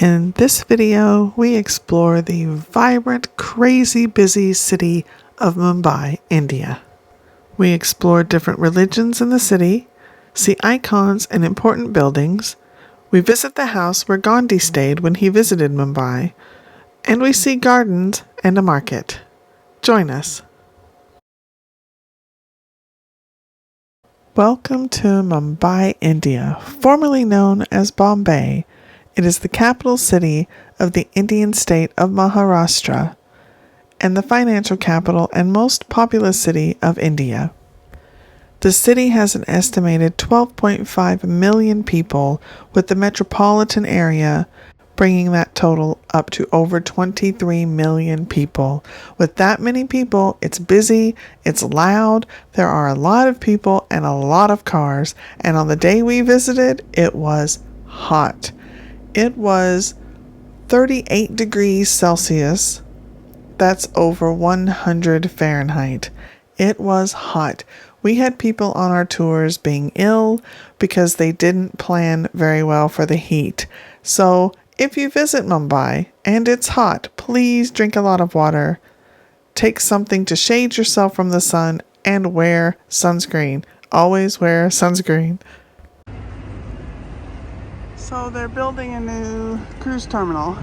In this video, we explore the vibrant, crazy, busy city of Mumbai, India. We explore different religions in the city, see icons and important buildings, we visit the house where Gandhi stayed when he visited Mumbai, and we see gardens and a market. Join us. Welcome to Mumbai, India, formerly known as Bombay. It is the capital city of the Indian state of Maharashtra and the financial capital and most populous city of India. The city has an estimated 12.5 million people, with the metropolitan area bringing that total up to over 23 million people. With that many people, it's busy, it's loud, there are a lot of people and a lot of cars, and on the day we visited, it was hot. It was 38 degrees Celsius. That's over 100 Fahrenheit. It was hot. We had people on our tours being ill because they didn't plan very well for the heat. So if you visit Mumbai and it's hot, please drink a lot of water, take something to shade yourself from the sun, and wear sunscreen. Always wear sunscreen. So they're building a new cruise terminal.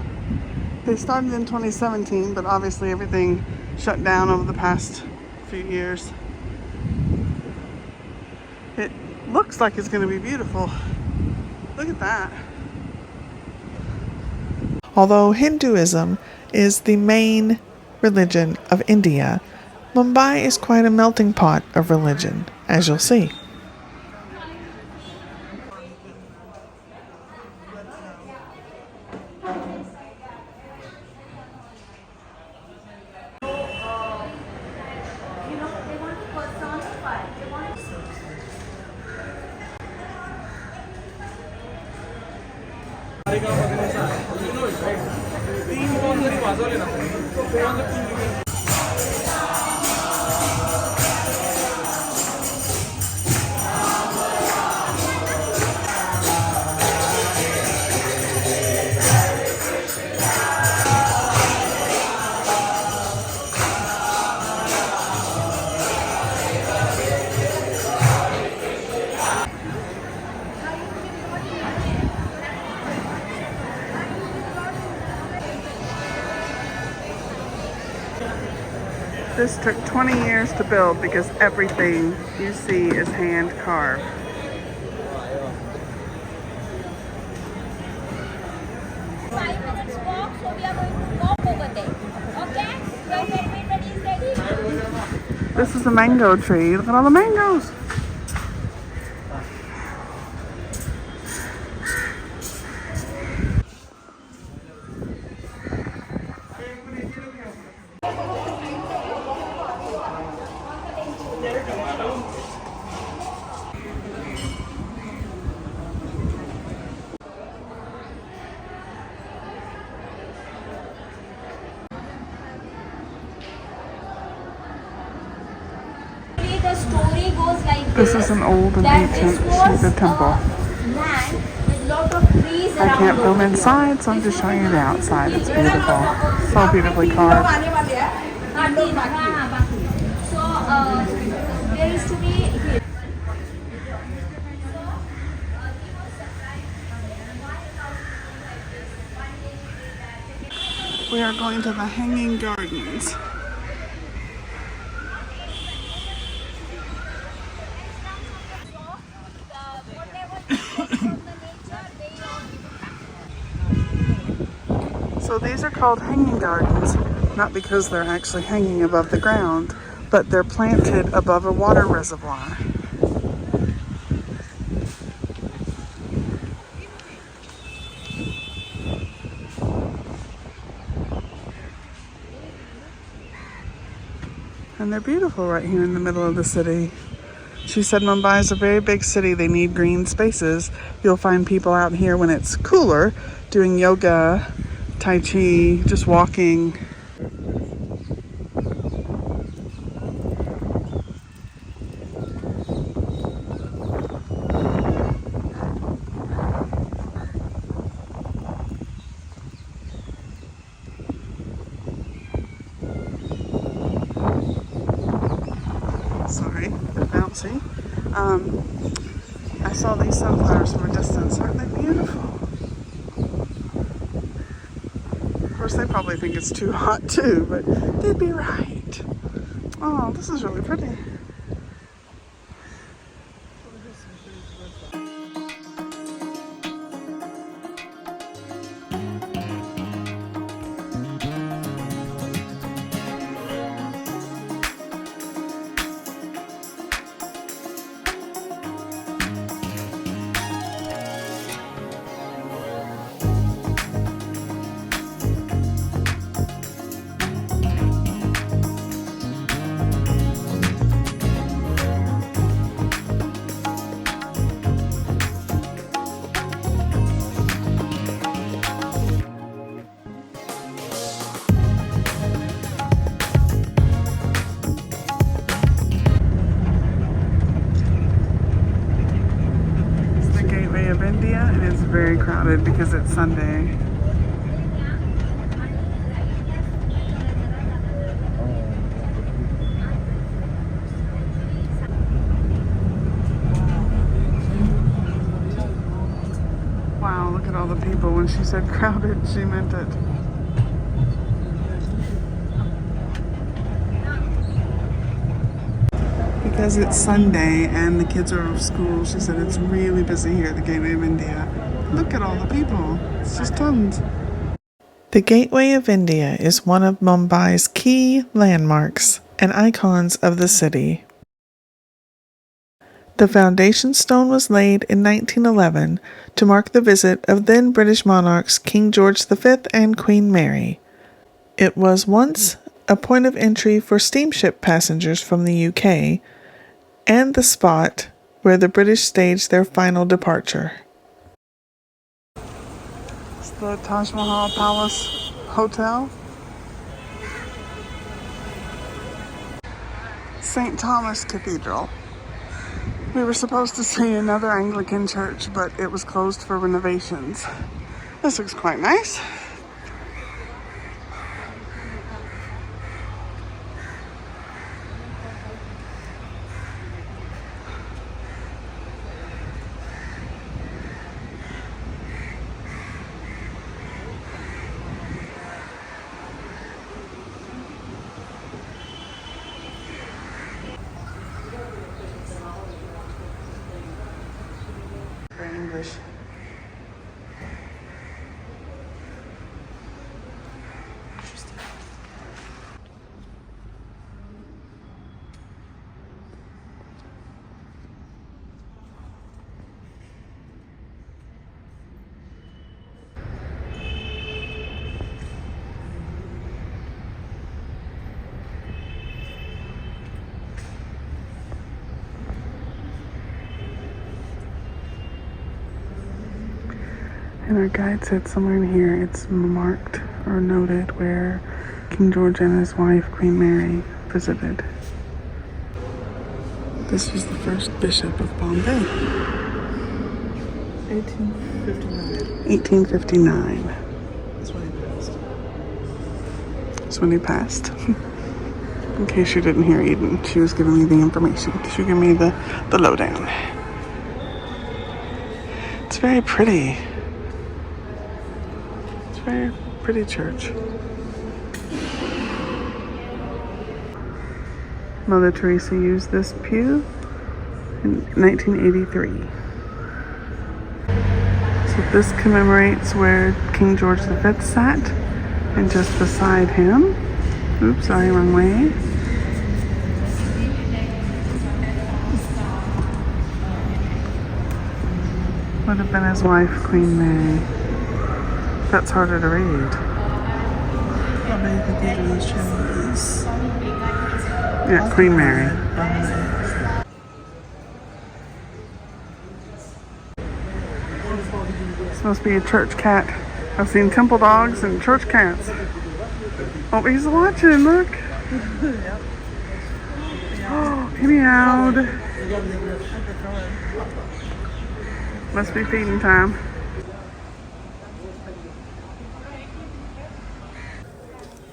They started in 2017, but obviously everything shut down over the past few years. It looks like it's going to be beautiful. Look at that. Although Hinduism is the main religion of India, Mumbai is quite a melting pot of religion, as you'll see. This took 20 years to build because everything you see is hand carved. Walk, so we are going to walk over there. Okay? So everybody is ready? This is a mango tree. Look at all the mangoes. The story goes like This is an old and ancient Shiva temple. Land with lot of trees I can't film inside, so I'm just showing you the outside. It's beautiful. So beautifully carved. So there is to be We are going to the Hanging Gardens. So these are called hanging gardens, not because they're actually hanging above the ground, but they're planted above a water reservoir. And they're beautiful right here in the middle of the city. She said Mumbai is a very big city. They need green spaces. You'll find people out here when it's cooler doing yoga, Tai Chi, just walking. see. I saw these sunflowers from a distance. Aren't they beautiful? Of course, they probably think it's too hot too, but they'd be right. Oh, this is really pretty. Of India, and it's very crowded because it's Sunday. Wow, look at all the people. When she said crowded, she meant it. Because it's Sunday and the kids are off school, she said it's really busy here at the Gateway of India. Look at all the people. It's just tons. The Gateway of India is one of Mumbai's key landmarks and icons of the city. The foundation stone was laid in 1911 to mark the visit of then British monarchs King George V and Queen Mary. It was once a point of entry for steamship passengers from the UK, and the spot where the British staged their final departure. It's the Taj Mahal Palace Hotel. St. Thomas Cathedral. We were supposed to see another Anglican church, but it was closed for renovations. This looks quite nice. English. And our guide said somewhere in here it's marked or noted where King George and his wife, Queen Mary, visited. This was the first bishop of Bombay. 1859. 1859. That's when he passed. That's when he passed. In case you didn't hear Eden, she was giving me the information. She gave me the lowdown. It's very pretty. Very pretty church. Mother Teresa used this pew in 1983. So this commemorates where King George V sat, and just beside him, oops, sorry, wrong way. Would have been his wife, Queen Mary. That's harder to read. Yeah, Queen Mary. This must be a church cat. I've seen temple dogs and church cats. Oh, he's watching, look. Oh, he meowed. Must be feeding time.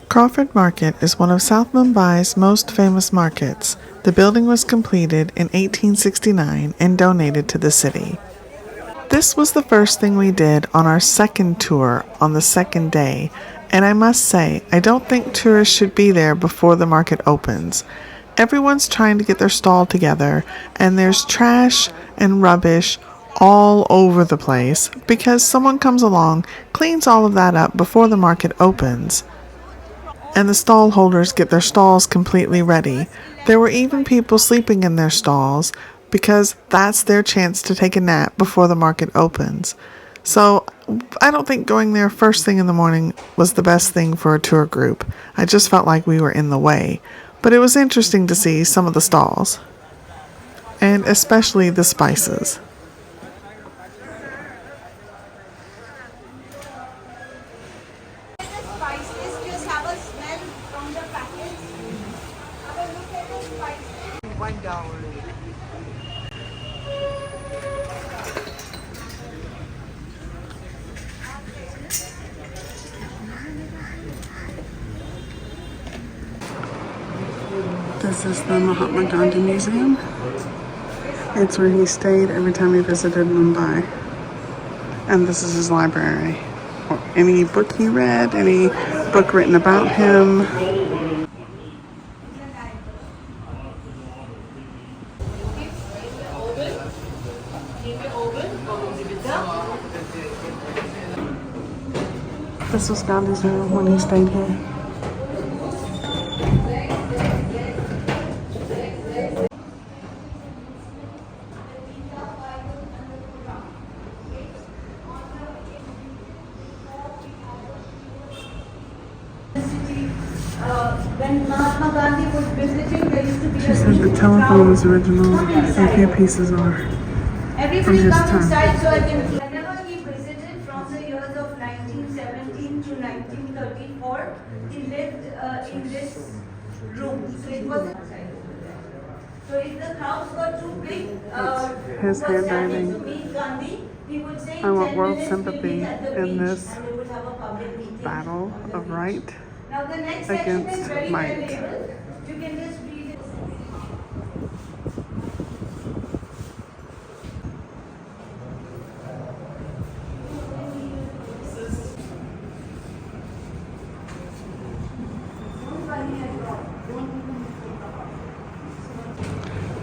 Crawford Market is one of South Mumbai's most famous markets. The building was completed in 1869 and donated to the city. This was the first thing we did on our second tour on the second day, and I must say, I don't think tourists should be there before the market opens. Everyone's trying to get their stall together, and there's trash and rubbish all over the place because someone comes along, cleans all of that up before the market opens, and the stall holders get their stalls completely ready. There were even people sleeping in their stalls because that's their chance to take a nap before the market opens. So I don't think going there first thing in the morning was the best thing for a tour group. I just felt like we were in the way. But it was interesting to see some of the stalls, and especially the spices. Spices, just have a smell from the packets. Have a look at the spices. $1. This is the Mahatma Gandhi Museum. It's where he stayed every time he visited Mumbai. And this is his library. Any book he read, any book written about him. This was Gandhi's room when he stayed here. When Mahatma Gandhi was visiting, there used to be She said the telephone was original, and a few pieces are everybody from his come time. inside so I can. Whenever he visited from the years of 1917 to 1934, he lived in this room. So it was. So if the crowds were too big, His who was standing handwriting. to meet Gandhi, he would say, I want 10 world minutes we'll sympathy meet at the in beach, this and they would have a public meeting. battle of right Now the next section against is very might. well labeled. You can just read it.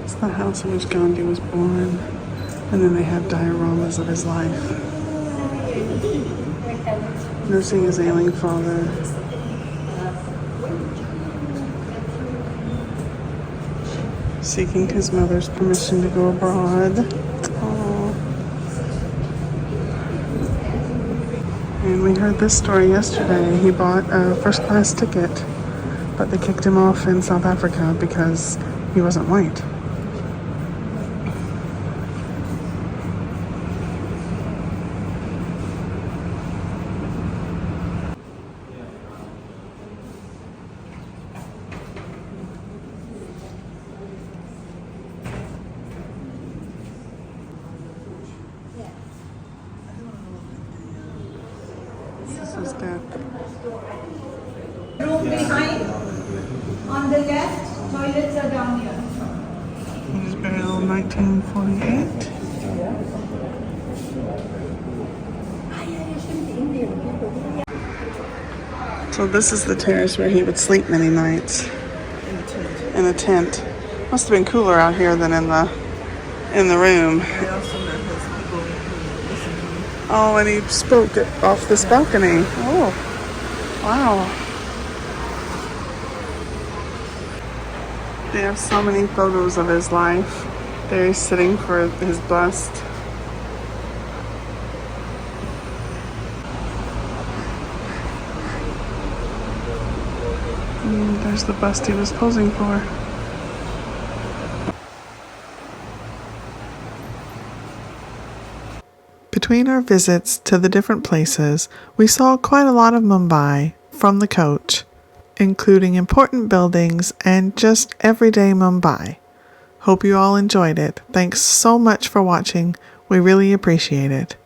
It's the house in which Gandhi was born, and then they have dioramas of his life. Nursing his ailing father. Seeking his mother's permission to go abroad. Aww. And we heard this story yesterday. He bought a first-class ticket, but they kicked him off in South Africa because he wasn't white. This is death. Room behind, on the left, toilets are down here. He was buried in 1948. So this is the terrace where he would sleep many nights. In a tent. Must have been cooler out here than in the room. Oh, and he spoke it off this balcony. Oh, wow. They have so many photos of his life. There he's sitting for his bust. And there's the bust he was posing for. Between our visits to the different places, we saw quite a lot of Mumbai from the coach, including important buildings and just everyday Mumbai. Hope you all enjoyed it. Thanks so much for watching. We really appreciate it.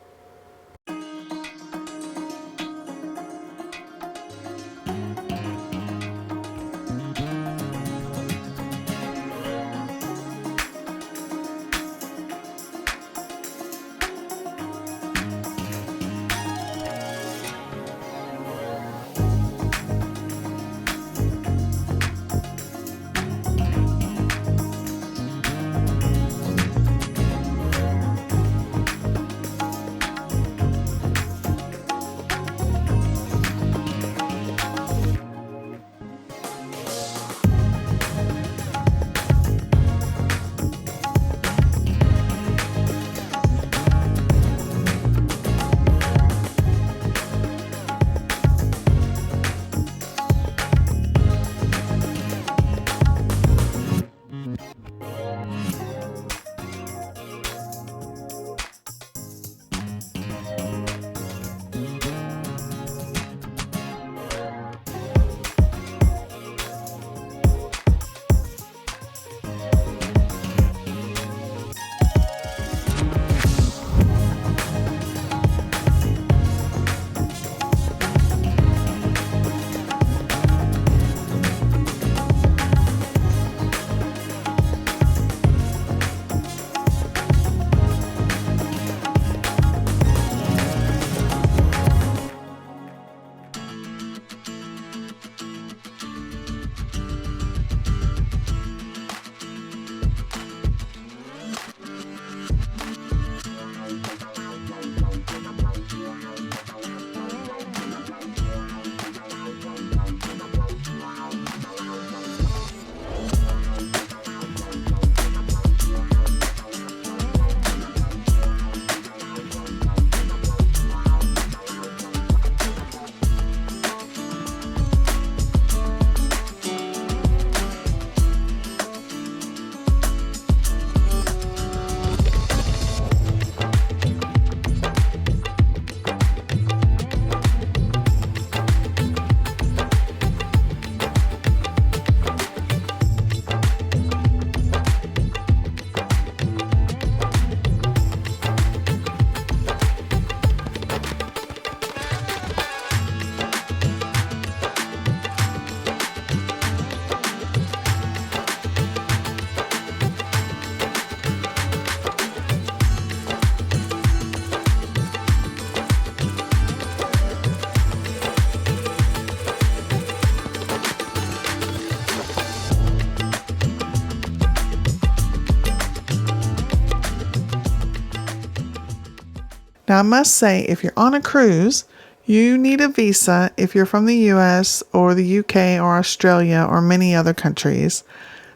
Now, I must say, if you're on a cruise, you need a visa if you're from the US or the UK or Australia or many other countries.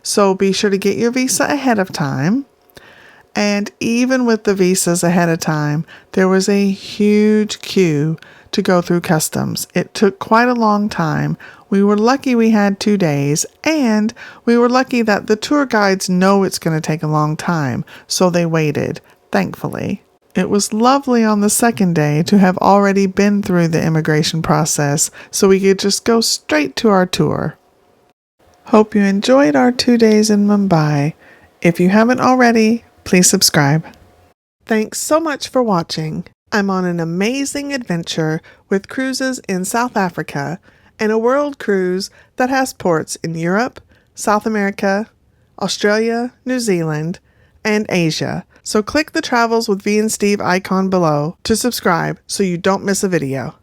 So be sure to get your visa ahead of time. And even with the visas ahead of time, there was a huge queue to go through customs. It took quite a long time. We were lucky we had 2 days, and we were lucky that the tour guides know it's going to take a long time, so they waited, thankfully. It was lovely on the second day to have already been through the immigration process, so we could just go straight to our tour. Hope you enjoyed our 2 days in Mumbai. If you haven't already, please subscribe. Thanks so much for watching. I'm on an amazing adventure with cruises in South Africa and a world cruise that has ports in Europe, South America, Australia, New Zealand, and Asia. So click the Travels with V and Steve icon below to subscribe so you don't miss a video.